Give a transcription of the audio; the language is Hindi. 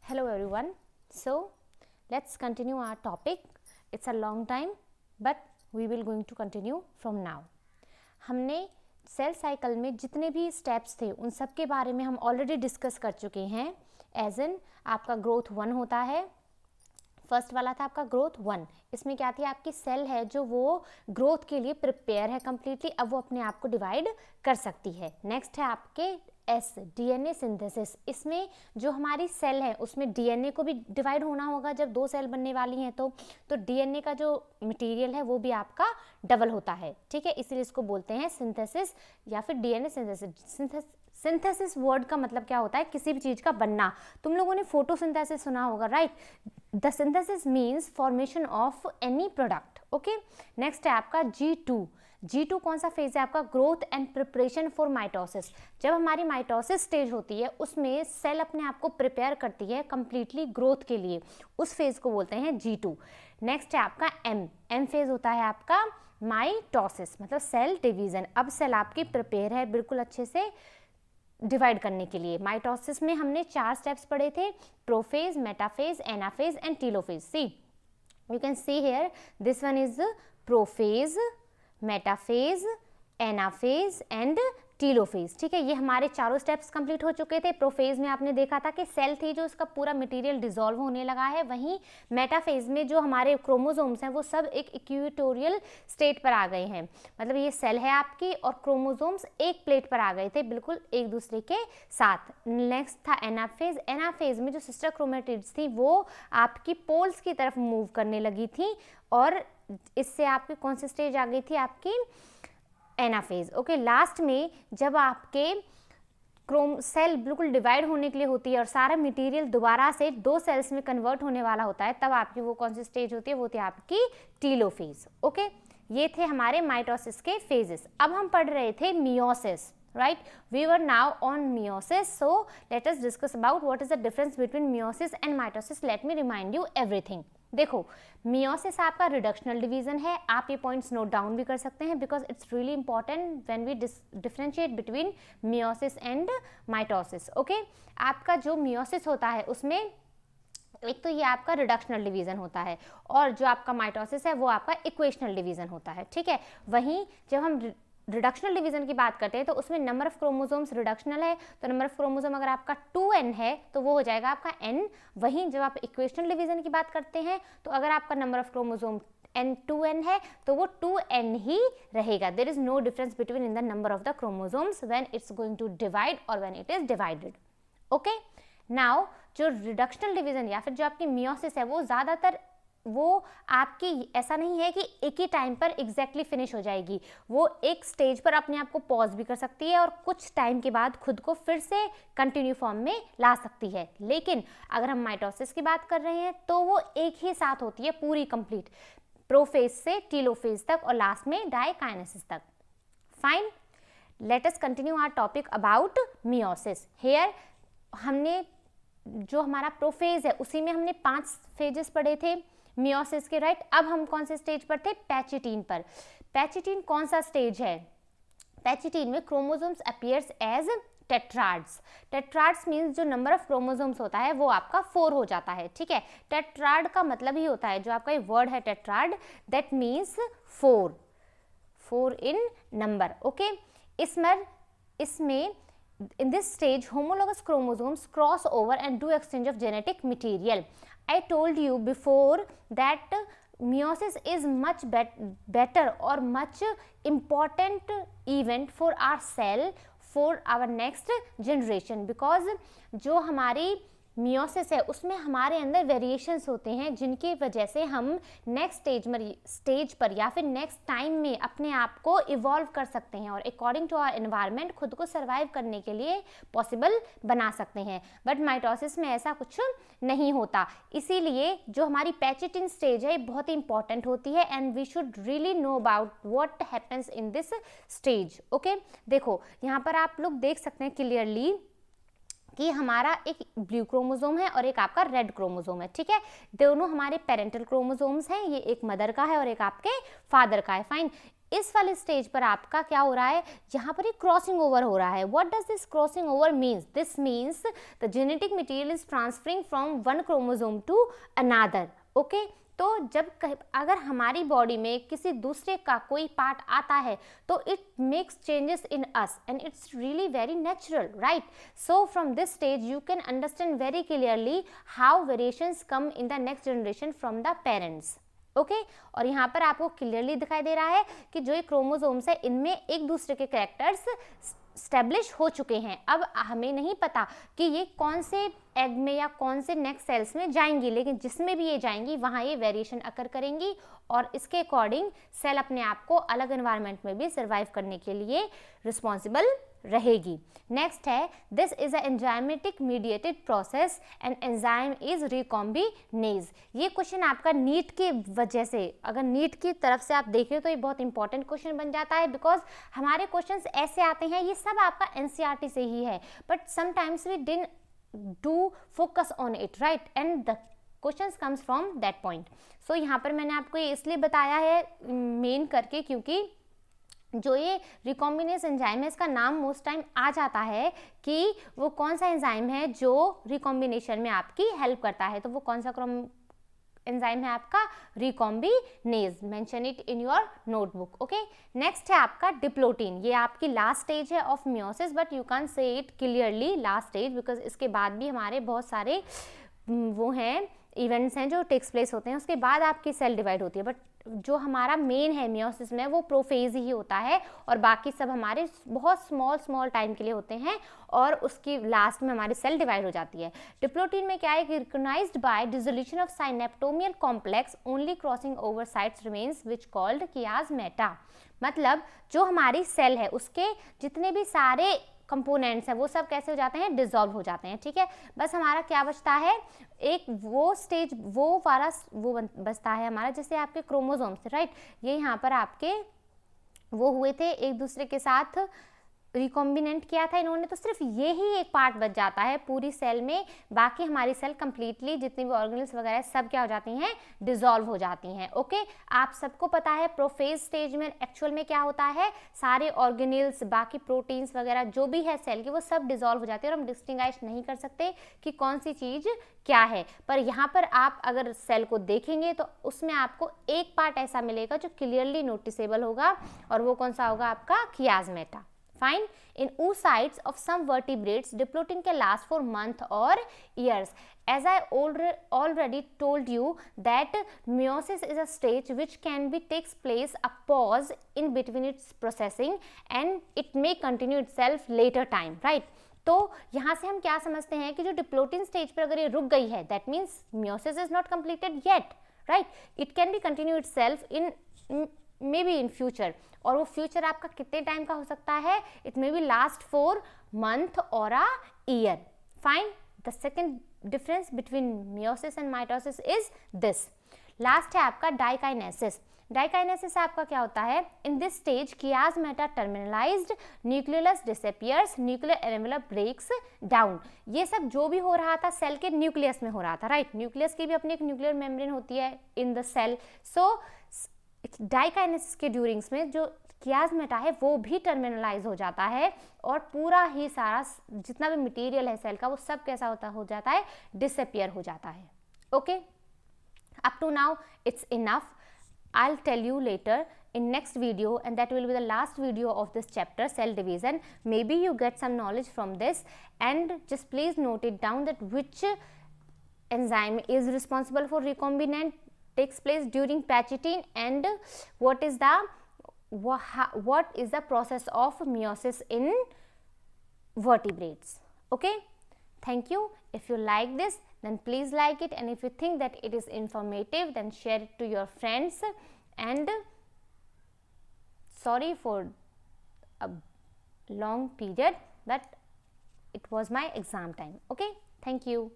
Hello everyone. So let's continue our topic. It's a long time but we will going to continue from now. हमने सेल साइकिल में जितने भी स्टेप्स थे उन सब के बारे में हम ऑलरेडी डिस्कस कर चुके हैं. एज इन आपका ग्रोथ 1 होता है. फर्स्ट वाला था आपका ग्रोथ 1. इसमें क्या थी, आपकी सेल है जो वो ग्रोथ के लिए प्रिपेयर है कम्प्लीटली. अब वो अपने आप को डिवाइड कर सकती है. नेक्स्ट है आपके एस, डीएनए सिंथेसिस. इसमें जो हमारी सेल है उसमें डीएनए को भी डिवाइड होना होगा. जब 2 सेल बनने वाली हैं तो डीएनए का जो मटेरियल है वो भी आपका डबल होता है. ठीक है, इसीलिए इसको बोलते हैं सिंथेसिस या फिर डीएनए सिंथेसिस. सिंथेसिस वर्ड का मतलब क्या होता है, किसी भी चीज़ का बनना. तुम लोगों ने फोटोसिंथेसिस सुना होगा, right. The synthesis means formation of any product. Okay, next है आपका G2. G2 कौन सा फेज है आपका, growth and preparation for mitosis. जब हमारी माइटोसिस स्टेज होती है उसमें सेल अपने आप को प्रिपेयर करती है कंप्लीटली ग्रोथ के लिए. उस फेज को बोलते हैं G2. नेक्स्ट है आपका M फेज होता है आपका माइटोसिस, मतलब सेल डिवीजन. अब सेल आपकी प्रिपेयर है बिल्कुल अच्छे से डिवाइड करने के लिए. माइटोसिस में हमने 4 स्टेप्स पढ़े थे, prophase, metaphase, anaphase and telophase. See you can see here, this one is prophase, metaphase, anaphase and telophase. ठीक है, ये हमारे चारों स्टेप्स कंप्लीट हो चुके थे. प्रोफेज में आपने देखा था कि सेल थी जो इसका पूरा मटेरियल डिसॉल्व होने लगा है. वहीं मेटाफेज में जो हमारे क्रोमोसोम्स हैं वो सब एक इक्वेटोरियल स्टेट पर आ गए हैं. मतलब ये सेल है आपकी और क्रोमोसोम्स एक प्लेट पर आ गए थे बिल्कुल एक दूसरे के साथ. नेक्स्ट था एनाफेज. एनाफेज में जो सिस्टर क्रोमेटिड्स थी वो आपकी पोल्स की तरफ मूव करने लगी थी और इससे आपकी कौन सी स्टेज आ गई थी, आपकी एनाफेज. ओके, लास्ट में जब आपके सेल बिल्कुल डिवाइड होने के लिए होती है और सारा मटेरियल दोबारा से 2 सेल्स में कन्वर्ट होने वाला होता है, तब आपकी वो कौन सी स्टेज होती है, वो होती है आपकी टीलोफेज. ओके, ये थे हमारे माइटोसिस के फेजेस. अब हम पढ़ रहे थे meiosis, right? We were now on meiosis, so let us discuss about what is the difference between meiosis and mitosis. Let me remind you everything. देखो, मियोसिस आपका रिडक्शनल डिवीजन है. आप ये पॉइंट्स नोट डाउन भी कर सकते हैं because it's really important when we differentiate between meiosis and mitosis. Okay, आपका जो मियोसिस होता है उसमें एक तो ये आपका रिडक्शनल डिवीजन होता है और जो आपका माइटोसिस है वो आपका इक्वेशनल डिवीजन होता है. ठीक है, वहीं जब हम रिडक्शनल डिवीजन की बात करते हैं तो उसमें नंबर ऑफ क्रोमोसोम्स रिडक्शनल है, तो नंबर ऑफ क्रोमोसोम अगर आपका 2n है तो वो हो जाएगा आपका n. वहीं जब आप इक्वेशनल डिवीजन की बात करते हैं तो अगर आपका नंबर ऑफ क्रोमोसोम n2n है तो वो 2n ही रहेगा. There is no difference between in the number of the chromosomes when it's going to divide और when it is divided. Okay, now जो रिडक्शनल डिवीजन या फिर जो आपकी मियोसिस है वो ज़्यादातर वो आपकी ऐसा नहीं है कि एक ही टाइम पर एग्जैक्टली फिनिश हो जाएगी. वो एक स्टेज पर अपने आप को पॉज भी कर सकती है और कुछ टाइम के बाद खुद को फिर से कंटिन्यू फॉर्म में ला सकती है. लेकिन अगर हम माइटोसिस की बात कर रहे हैं तो वो एक ही साथ होती है पूरी कंप्लीट, प्रोफेज से टीलोफेज तक और लास्ट में डाइकाइनेसिस तक. Fine, let us continue our topic about meiosis. Here हमने जो हमारा प्रोफेज है उसी में हमने 5 फेजेस पढ़े थे मियोसिस के, राइट. अब हम कौन से स्टेज पर थे, पैचिटीन पर. पैचिटीन कौन सा स्टेज है, पैचिटीन में chromosomes appears as tetrads. Tetrads means जो नंबर ऑफ क्रोमोसोम्स होता है वो आपका 4 हो जाता है. ठीक है, टेट्राड का मतलब ही होता है, जो आपका ये वर्ड है tetrad, that means 4 in number. Okay, इसमें in this stage homologous chromosomes cross over and do exchange of genetic material. I told you before that meiosis is much better or much important event for our cell for our next generation because जो हमारी मियोसिस है उसमें हमारे अंदर वेरिएशंस होते हैं जिनकी वजह से हम नेक्स्ट स्टेज पर या फिर नेक्स्ट टाइम में अपने आप को इवॉल्व कर सकते हैं और अकॉर्डिंग टू आवर एनवायरनमेंट खुद को सर्वाइव करने के लिए पॉसिबल बना सकते हैं. बट माइटोसिस में ऐसा कुछ नहीं होता. इसीलिए जो हमारी पैचिटीन स्टेज है बहुत ही इंपॉर्टेंट होती है and we should really know about what happens in this stage. Okay, देखो यहाँ पर आप लोग देख सकते हैं क्लियरली कि हमारा एक ब्लू क्रोमोसोम है और एक आपका रेड क्रोमोसोम है. ठीक है, दोनों हमारे पेरेंटल क्रोमोसोम्स हैं, ये एक मदर का है और एक आपके फादर का है. फाइन, इस वाले स्टेज पर आपका क्या हो रहा है, यहाँ पर एक क्रॉसिंग ओवर हो रहा है. What does this crossing over means? This means the genetic material is transferring from one chromosome to another. Okay, तो जब अगर हमारी बॉडी में किसी दूसरे का कोई पार्ट आता है तो it makes changes in us and it's really very natural, right? So from this stage you can understand very clearly how variations come in the next generation from the parents. Okay, और यहाँ पर आपको क्लियरली दिखाई दे रहा है कि जो ये क्रोमोसोम्स है इनमें एक दूसरे के कैरेक्टर्स स्टैब्लिश हो चुके हैं. अब हमें नहीं पता कि ये कौन से एग में या कौन से नेक्स्ट सेल्स में जाएंगी, लेकिन जिसमें भी ये जाएंगी वहाँ ये वेरिएशन अकर करेंगी और इसके अकॉर्डिंग सेल अपने आप को अलग एनवायरनमेंट में भी सर्वाइव करने के लिए रिस्पॉन्सिबल रहेगी. नेक्स्ट है, this is a enzymatic mediated process and enzyme is recombinase. ये क्वेश्चन आपका नीट की वजह से, अगर नीट की तरफ से आप देखें तो ये बहुत इंपॉर्टेंट क्वेश्चन बन जाता है, बिकॉज हमारे क्वेश्चंस ऐसे आते हैं, ये सब आपका एनसीईआरटी से ही है, but sometimes we didn't do focus on it, right? And the questions comes from that point. So यहाँ पर मैंने आपको ये इसलिए बताया है मेन करके, क्योंकि जो ये रिकॉम्बिनेज एंजाइम है इसका नाम मोस्ट टाइम आ जाता है कि वो कौन सा एंजाइम है जो रिकॉम्बिनेशन में आपकी हेल्प करता है. तो वो कौन सा एंजाइम है आपका? Recombinase. Mention it in your notebook. Okay, next है आपका डिप्लोटीन. ये आपकी लास्ट स्टेज है of meiosis, but you can say it clearly last stage, because इसके बाद भी हमारे बहुत सारे वो हैं इवेंट्स हैं जो टेक्स प्लेस होते हैं, उसके बाद आपकी सेल डिवाइड होती है. बट जो हमारा मेन है मियोसिस में वो प्रोफेज ही होता है और बाकी सब हमारे बहुत स्मॉल टाइम के लिए होते हैं और उसकी लास्ट में हमारी सेल डिवाइड हो जाती है. डिप्लोटीन में क्या है कि recognised by dissolution of synaptonemal complex only crossing over sites remains which called chiasmata. मतलब जो हमारी सेल है उसके जितने भी सारे कंपोनेंट्स हैं वो सब कैसे हो जाते हैं? डिसॉल्व हो जाते हैं. ठीक है, बस हमारा क्या बचता है? एक वो स्टेज वो वाला वो बचता है हमारा, जैसे आपके क्रोमोसोम्स, राइट? ये यहाँ पर आपके वो हुए थे एक दूसरे के साथ रिकॉम्बिनेंट किया था इन्होंने, तो सिर्फ ये ही एक पार्ट बच जाता है पूरी सेल में. बाकी हमारी सेल कंप्लीटली जितनी भी ऑर्गेनल्स वगैरह सब क्या हो जाती हैं? डिसॉल्व हो जाती हैं. ओके, आप सबको पता है प्रोफेज स्टेज में एक्चुअल में क्या होता है? सारे ऑर्गेनल्स बाकी प्रोटीन्स वगैरह जो भी है सेल के वो सब डिसॉल्व हो जाते हैं और हम डिस्टिंग्विश नहीं कर सकते कि कौन सी चीज़ क्या है. पर यहाँ पर आप अगर सेल को देखेंगे तो उसमें आपको एक पार्ट ऐसा मिलेगा जो क्लियरली नोटिसेबल होगा और वो कौन सा होगा? आपका कियासमेटा. Fine. In oocytes of some vertebrates, diplotin can last for months or years. As I already told you that meiosis is a stage which can be takes place a pause in between its processing and it may continue itself later time, right? तो यहाँ से हम क्या समझते हैं कि जो डिप्लोटिन स्टेज पर अगर ये रुक गई है, that means meiosis is not completed yet, right? It can be continue itself in maybe in future. और वो फ्यूचर आपका कितने टाइम का हो सकता है? It may be last for month और a year. Fine. The second difference between meiosis and mitosis is this. Last है आपका डाइकाइनेसिस. डाइकाइनेसिस आपका क्या होता है? In this stage chiasmata terminalised, nucleus disappears, nuclear envelope breaks down. ये सब जो भी हो रहा था सेल के न्यूक्लियस में हो रहा था, राइट? न्यूक्लियस की भी अपनी एक न्यूक्लियर मेम्ब्रेन होती है in the cell. So diakinesis के ड्यूरिंग्स में जो कियासमेटा है वो भी टर्मिनलाइज हो जाता है और पूरा ही सारा जितना भी मटेरियल है सेल का वो सब कैसा होता हो जाता है? डिसअपियर हो जाता है. Okay, up to now it's enough. I'll tell you later in next video and that will be the last video of this chapter, cell division. Maybe you get some knowledge from this and just please note it down that which enzyme is responsible for recombinant takes place during Pachitin and what is the process of meiosis in vertebrates. Okay, thank you. If you like this then please like it, and if you think that it is informative then share it to your friends. And sorry for a long period but it was my exam time. Okay, thank you.